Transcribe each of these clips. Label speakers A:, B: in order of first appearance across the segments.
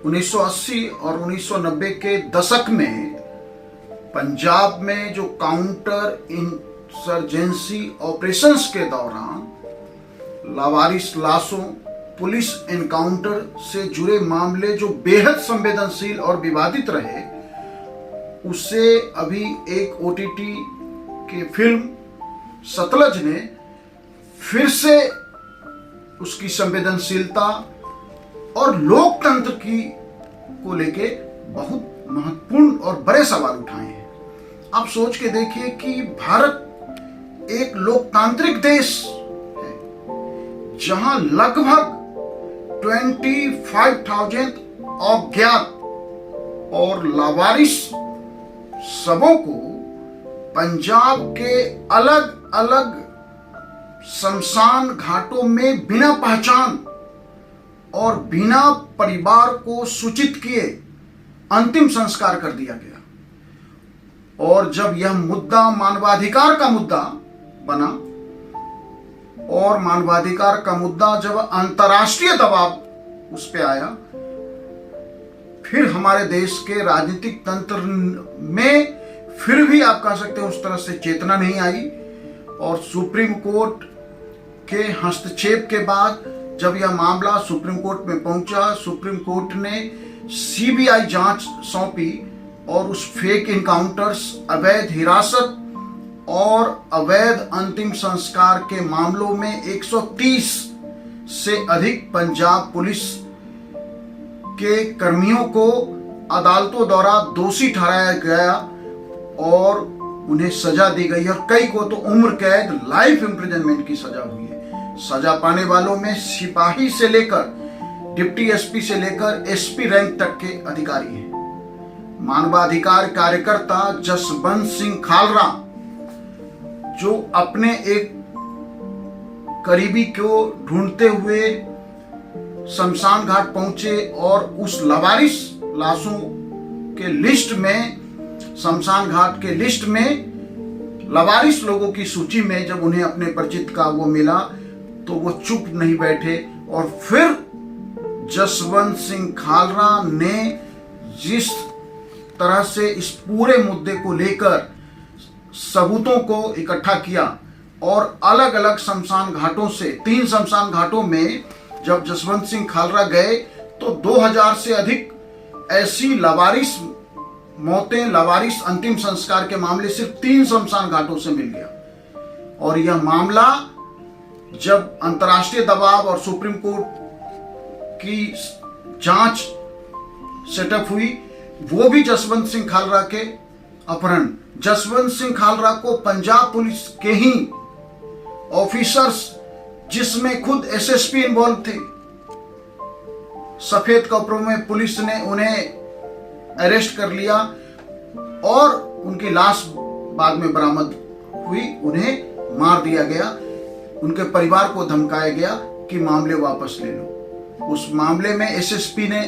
A: 1980 और 1990 के दशक में पंजाब में जो काउंटर इंसर्जेंसी ऑपरेशंस के दौरान लावारिस लाशों, पुलिस एनकाउंटर से जुड़े मामले जो बेहद संवेदनशील और विवादित रहे, उसे अभी एक ओटीटी की फिल्म सतलज ने फिर से उसकी संवेदनशीलता और लोकतंत्र की को लेके बहुत महत्वपूर्ण और बड़े सवाल उठाए हैं। आप सोच के देखिए कि भारत एक लोकतांत्रिक देश है जहां लगभग 25,000 अज्ञात और लावारिस शवों को पंजाब के अलग अलग शमशान घाटों में बिना पहचान और बिना परिवार को सूचित किए अंतिम संस्कार कर दिया गया। और जब यह मुद्दा मानवाधिकार का मुद्दा बना और मानवाधिकार का मुद्दा जब अंतर्राष्ट्रीय दबाव उस पर आया, फिर हमारे देश के राजनीतिक तंत्र में फिर भी आप कह सकते हैं उस तरह से चेतना नहीं आई। और सुप्रीम कोर्ट के हस्तक्षेप के बाद जब यह मामला सुप्रीम कोर्ट में पहुंचा, सुप्रीम कोर्ट ने सीबीआई जांच सौंपी और उस फेक इनकाउंटर्स, अवैध हिरासत और अवैध अंतिम संस्कार के मामलों में 130 से अधिक पंजाब पुलिस के कर्मियों को अदालतों द्वारा दोषी ठहराया गया और उन्हें सजा दी गई और कई को तो उम्र कैद, लाइफ इंप्रिजनमेंट की सजा हुई है। सजा पाने वालों में सिपाही से लेकर डिप्टी एसपी से लेकर एसपी रैंक तक के अधिकारी हैं। मानवाधिकार कार्यकर्ता जसवंत सिंह खालरा, जो अपने एक करीबी को ढूंढते हुए शमशान घाट पहुंचे और उस लावारिस लाशों के लिस्ट में, शमशान घाट के लिस्ट में लावारिस लोगों की सूची में जब उन्हें अपने परिचित का वो मिला तो वो चुप नहीं बैठे। और फिर जसवंत सिंह खालरा ने जिस तरह से इस पूरे मुद्दे को लेकर सबूतों को इकट्ठा किया और अलग अलग शमशान घाटों से 3 शमशान घाटों में जब जसवंत सिंह खालरा गए तो 2000 से अधिक ऐसी लावारिस मौतें, लावारिस अंतिम संस्कार के मामले सिर्फ 3 शमशान घाटों से मिल गया। और यह मामला जब अंतर्राष्ट्रीय दबाव और सुप्रीम कोर्ट की जांच सेटअप हुई, वो भी जसवंत सिंह खालरा के अपहरण। जसवंत सिंह खालरा को पंजाब पुलिस के ही ऑफिसर्स, जिसमें खुद एसएसपी इन्वॉल्व थे, सफेद कपड़ों में पुलिस ने उन्हें अरेस्ट कर लिया और उनकी लाश बाद में बरामद हुई। उन्हें मार दिया गया, उनके परिवार को धमकाया गया कि मामले वापस ले लो। उस मामले में एसएसपी ने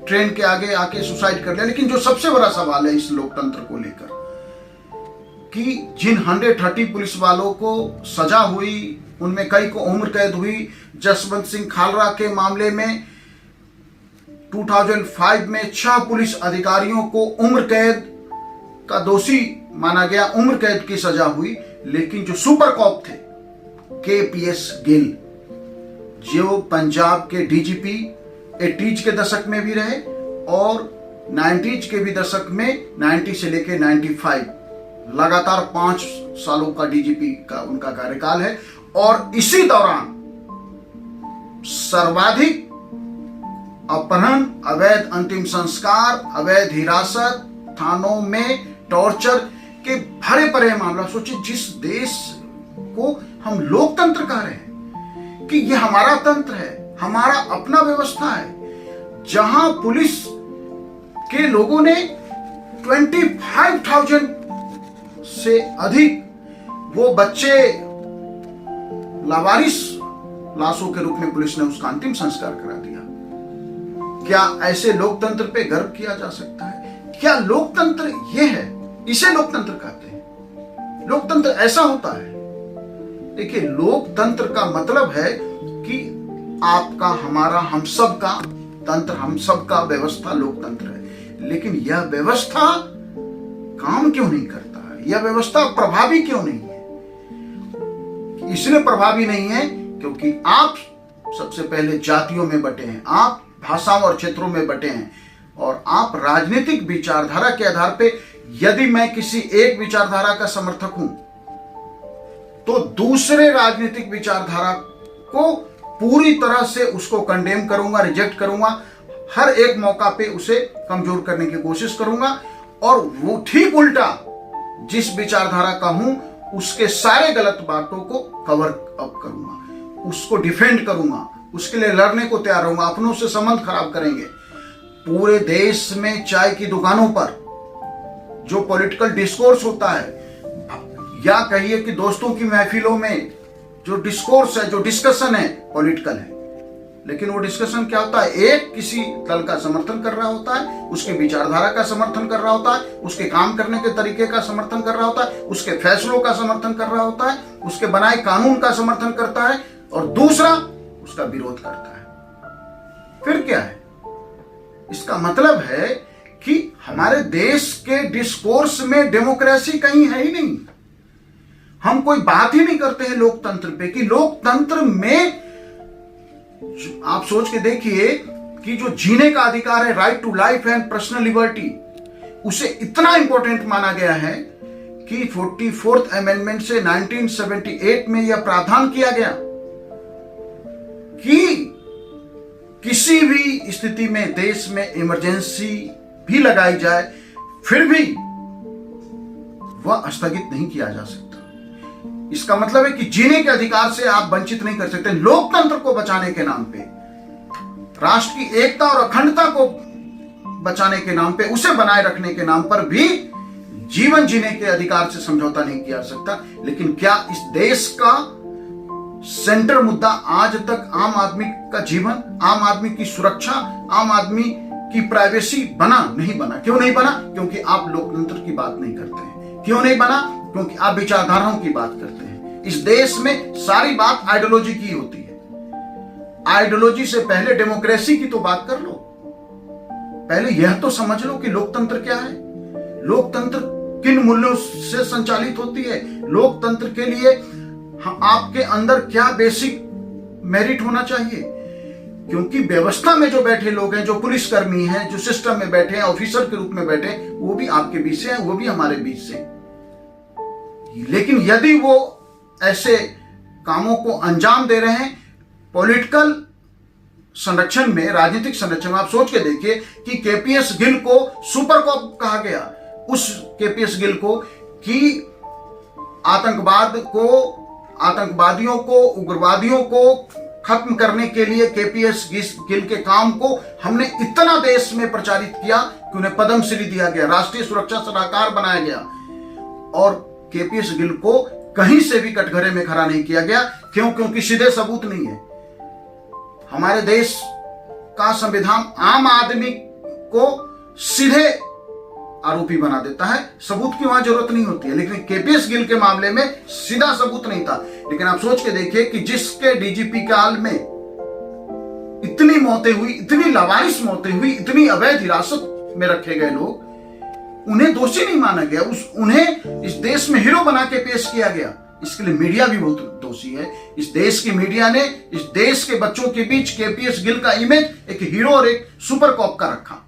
A: ट्रेन के आगे आके सुसाइड कर लिया। लेकिन जो सबसे बड़ा सवाल है इस लोकतंत्र को लेकर कि जिन 130 पुलिस वालों को सजा हुई, उनमें कई को उम्र कैद हुई। जसवंत सिंह खालरा के मामले में 2005 में 6 पुलिस अधिकारियों को उम्र कैद का दोषी माना गया, उम्र कैद की सजा हुई। लेकिन जो सुपर कॉप थे केपीएस गिल, जो पंजाब के डीजीपी 80s के दशक में भी रहे और 90s के भी दशक में, 90 से लेकर 95 लगातार 5 सालों का डीजीपी का उनका कार्यकाल है। और इसी दौरान सर्वाधिक अपहरण, अवैध अंतिम संस्कार, अवैध हिरासत, थानों में टॉर्चर के भरे पड़े मामला। सोचिए, जिस देश को हम लोकतंत्र कह रहे हैं कि यह हमारा तंत्र है, हमारा अपना व्यवस्था है, जहां पुलिस के लोगों ने 25,000 से अधिक वो बच्चे लावारिस लाशों के रूप में पुलिस ने उसका अंतिम संस्कार करा दिया। क्या ऐसे लोकतंत्र पे गर्व किया जा सकता है? क्या लोकतंत्र ये है? इसे लोकतंत्र कहते हैं। लोकतंत्र ऐसा होता है। देखिए, लोकतंत्र का मतलब है कि आपका, हमारा, हम सब का तंत्र हम सबका व्यवस्था लोकतंत्र है, लेकिन यह व्यवस्था काम क्यों नहीं करता है? यह व्यवस्था प्रभावी क्यों नहीं है? इसलिए प्रभावी नहीं है क्योंकि आप सबसे पहले जातियों में बटे हैं, आप भाषाओं और क्षेत्रों में बटे हैं, और आप राजनीतिक विचारधारा के आधार पे, यदि मैं किसी एक विचारधारा का समर्थक हूं तो दूसरे राजनीतिक विचारधारा को पूरी तरह से उसको कंडेम करूंगा, रिजेक्ट करूंगा, हर एक मौका पे उसे कमजोर करने की कोशिश करूंगा, और वो ठीक उल्टा जिस विचारधारा का हूं उसके सारे गलत बातों को कवर अप करूंगा, उसको डिफेंड करूंगा, उसके लिए लड़ने को तैयार रहूंगा, अपनों से संबंध खराब करेंगे। पूरे देश में चाय की दुकानों पर जो पॉलिटिकल डिस्कोर्स होता है, या कहिए कि दोस्तों की महफिलों में जो डिस्कोर्स है, जो डिस्कशन है, पॉलिटिकल है, लेकिन वो डिस्कशन क्या होता है? एक किसी दल का समर्थन कर रहा होता है, उसके विचारधारा का समर्थन कर रहा होता है, उसके काम करने के तरीके का समर्थन कर रहा होता है, उसके फैसलों का समर्थन कर रहा होता है, उसके बनाए कानून का समर्थन करता है, और दूसरा उसका विरोध करता है। फिर क्या है? इसका मतलब है कि हमारे देश के डिस्कोर्स में डेमोक्रेसी कहीं है ही नहीं। हम कोई बात ही नहीं करते हैं लोकतंत्र पे, कि लोकतंत्र में आप सोच के देखिए कि जो जीने का अधिकार है, right to life and personal liberty, उसे इतना इंपॉर्टेंट माना गया है कि 44th अमेंडमेंट से 1978 में यह प्रावधान किया गया कि किसी भी स्थिति में देश में इमरजेंसी भी लगाई जाए, फिर भी वह स्थगित नहीं किया जा सकता। इसका मतलब है कि जीने के अधिकार से आप वंचित नहीं कर सकते। लोकतंत्र को बचाने के नाम पे, राष्ट्र की एकता और अखंडता को बचाने के नाम पे, उसे बनाए रखने के नाम पर भी जीवन जीने के अधिकार से समझौता नहीं किया जा सकता। लेकिन क्या इस देश का सेंटर मुद्दा आज तक आम आदमी का जीवन, आम आदमी की सुरक्षा, आम आदमी की प्राइवेसी बना? नहीं बना। क्यों नहीं बना? क्योंकि आप लोकतंत्र की बात नहीं करते हैं। क्यों नहीं बना? क्योंकि आप विचारधाराओं की बात करते हैं। इस देश में सारी बात आइडियोलॉजी की होती है। आइडियोलॉजी से पहले डेमोक्रेसी की तो बात कर लो। पहले यह तो समझ लो कि लोकतंत्र क्या है, लोकतंत्र किन मूल्यों से संचालित होती है, लोकतंत्र के लिए आपके अंदर क्या बेसिक मेरिट होना चाहिए। क्योंकि व्यवस्था में जो बैठे लोग हैं, जो पुलिसकर्मी हैं, जो सिस्टम में बैठे हैं, ऑफिसर के रूप में बैठे हैं, वो भी आपके बीच से हैं, वो भी हमारे बीच से। लेकिन यदि वो ऐसे कामों को अंजाम दे रहे हैं पॉलिटिकल संरक्षण में, राजनीतिक संरक्षण में, आप सोच के देखिए कि केपीएस गिल को सुपर कॉप कहा गया। उस केपीएस गिल को कि आतंकवादियों को, उग्रवादियों को खत्म करने के लिए केपीएस गिल के काम को हमने इतना देश में प्रचारित किया कि उन्हें पद्मश्री दिया गया, राष्ट्रीय सुरक्षा सलाहकार बनाया गया, और केपीएस गिल को कहीं से भी कटघरे में खड़ा नहीं किया गया। क्यों? क्योंकि सीधे सबूत नहीं है। हमारे देश का संविधान आम आदमी को सीधे आरोपी बना देता है, सबूत की वहां जरूरत नहीं होती है। लेकिन केपीएस गिल के मामले में सीधा सबूत नहीं था। लेकिन आप सोच के देखिए कि जिसके डीजीपी काल में इतनी मौतें हुई, इतनी लावारिस मौतें हुई, इतनी अवैध हिरासत में रखे गए लोग, उन्हें दोषी नहीं माना गया, उन्हें इस देश में हीरो बना के पेश किया गया। इसके लिए मीडिया भी बहुत दोषी है। इस देश की मीडिया ने इस देश के बच्चों के बीच केपीएस गिल का इमेज एक हीरो और एक सुपर कॉप का रखा।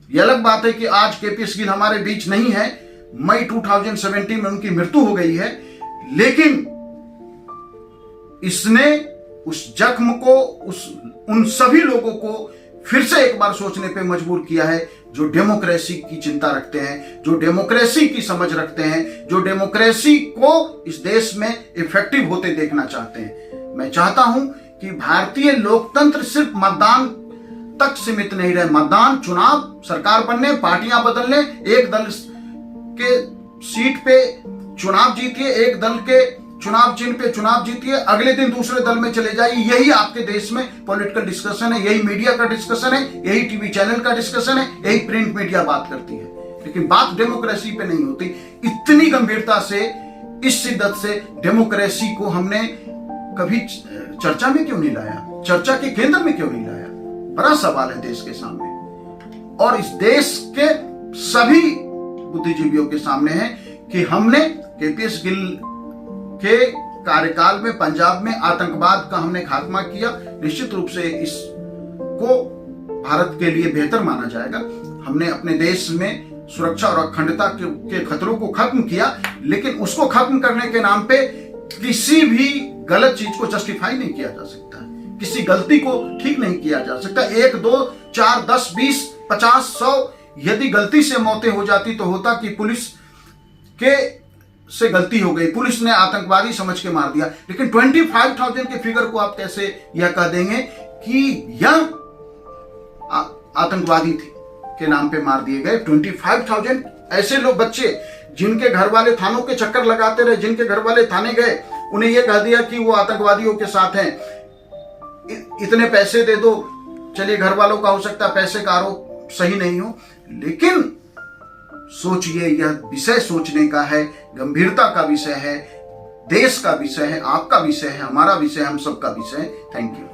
A: यह अलग बात है कि आज केपीएस गिल हमारे बीच नहीं है, मई 2017 में उनकी मृत्यु हो गई है, लेकिन इसने उस जख्म को, उन सभी लोगों को फिर से एक बार सोचने पे मजबूर किया है, जो डेमोक्रेसी की चिंता रखते हैं, जो डेमोक्रेसी की समझ रखते हैं, जो डेमोक्रेसी को इस देश में इफेक्टिव होते देखना चाहते हैं। मैं चाहता हूं कि भारतीय लोकतंत्र सिर्फ मतदान तक सीमित नहीं रहे। मतदान, चुनाव, सरकार बनने, पार्टियां बदलने, एक दल के सीट पे चुनाव जीतिए, एक दल के चुनाव चिन्ह पे चुनाव जीतिए, अगले दिन दूसरे दल में चले जाइए। यही आपके देश में पॉलिटिकल डिस्कशन है, यही मीडिया का डिस्कशन है, यही टीवी चैनल का डिस्कशन है, यही प्रिंट मीडिया बात करती है। लेकिन बात डेमोक्रेसी पे नहीं होती। इतनी गंभीरता से, इस शिद्दत से डेमोक्रेसी को हमने कभी चर्चा में क्यों नहीं लाया, चर्चा के केंद्र में क्यों नहीं लाया? बड़ा सवाल है देश के सामने, और इस देश के सभी बुद्धिजीवियों के सामने है कि हमने केपीएस गिल के कार्यकाल में पंजाब में आतंकवाद का हमने खात्मा किया। निश्चित रूप से इसको भारत के लिए बेहतर माना जाएगा। हमने अपने देश में सुरक्षा और अखंडता के खतरों को खत्म किया, लेकिन उसको खत्म करने के नाम पे किसी भी गलत चीज को जस्टिफाई नहीं किया जा सकता, किसी गलती को ठीक नहीं किया जा सकता। 1, 2, 4, 10, 20, 50, 100 यदि गलती से मौतें हो जाती तो होता कि पुलिस के से गलती हो गई, पुलिस ने आतंकवादी समझ के मार दिया। लेकिन 25,000 के फिगर को आप कैसे यह कह देंगे कि यह आतंकवादी थे के नाम पे मार दिए गए। 25,000 ऐसे लोग, बच्चे जिनके घर वाले थानों के चक्कर लगाते रहे, जिनके घर वाले थाने गए, उन्हें यह कह दिया कि वो आतंकवादियों के साथ हैं, इतने पैसे दे दो। चलिए, घर वालों का हो सकता है पैसे का आरोप सही नहीं हो, लेकिन सोचिए, यह विषय सोचने का है, गंभीरता का विषय है, देश का विषय है, आपका विषय है, हमारा विषय है, हम सबका विषय है। Thank you.